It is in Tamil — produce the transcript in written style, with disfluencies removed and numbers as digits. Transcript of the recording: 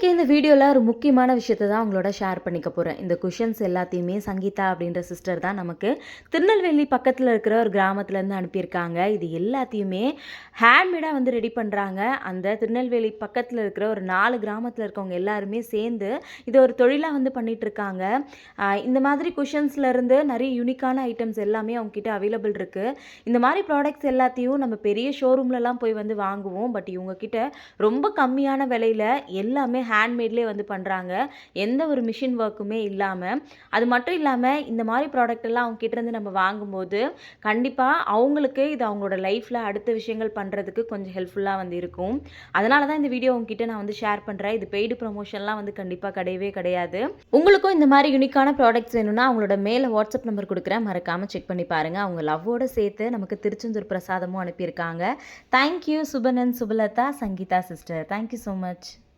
இன்றைக்கி இந்த வீடியோவில் ஒரு முக்கியமான விஷயத்தை தான் உங்களோட ஷேர் பண்ணிக்க போகிறேன். இந்த குஷன்ஸ் எல்லாத்தையுமே சங்கீதா அப்படின்ற சிஸ்டர் தான் நமக்கு திருநெல்வேலி பக்கத்தில் இருக்கிற ஒரு கிராமத்துலேருந்து அனுப்பியிருக்காங்க. இது எல்லாத்தையுமே ஹேண்ட்மேடாக வந்து ரெடி பண்ணுறாங்க. அந்த திருநெல்வேலி பக்கத்தில் இருக்கிற ஒரு 4 கிராமத்தில் இருக்கவங்க எல்லாருமே சேர்ந்து இதை ஒரு தொழிலாக வந்து பண்ணிகிட்ருக்காங்க. இந்த மாதிரி குஷன்ஸ்லேருந்து நிறைய யூனிக்கான ஐட்டம்ஸ் எல்லாமே அவங்கக்கிட்ட அவைலபிள் இருக்குது. இந்த மாதிரி ப்ராடக்ட்ஸ் எல்லாத்தையும் நம்ம பெரிய ஷோரூம்லலாம் போய் வந்து வாங்குவோம். பட் இவங்கக்கிட்ட ரொம்ப கம்மியான விலையில் எல்லாமே ஹேண்ட்மேட்லேயே வந்து பண்ணுறாங்க. எந்த ஒரு மிஷின் ஒர்க்குமே இல்லாமல். அது மட்டும் இல்லாமல் இந்த மாதிரி ப்ராடக்ட் எல்லாம் அவங்க கிட்டேருந்து நம்ம வாங்கும்போது கண்டிப்பாக அவங்களுக்கு இது அவங்களோட லைஃப்பில் அடுத்த விஷயங்கள் பண்ணுறதுக்கு கொஞ்சம் ஹெல்ப்ஃபுல்லாக வந்து இருக்கும். அதனால தான் இந்த வீடியோ உங்ககிட்ட நான் வந்து ஷேர் பண்ணுறேன். இது பெய்டு ப்ரொமோஷன்லாம் வந்து கண்டிப்பாக கிடையவே கிடையாது. உங்களுக்கும் இந்த மாதிரி யூனிக்கான ப்ராடக்ட்ஸ் வேணும்னா அவங்களோட மேலே வாட்ஸ்அப் நம்பர் கொடுக்குறேன், மறக்காமல் செக் பண்ணி பாருங்கள். அவங்க லவ்வோடு சேர்த்து நமக்கு திருச்செந்தூர் பிரசாதமும் அனுப்பியிருக்காங்க. Thank you Subanan, Subalatha, Sangeetha sister. Thank you so much.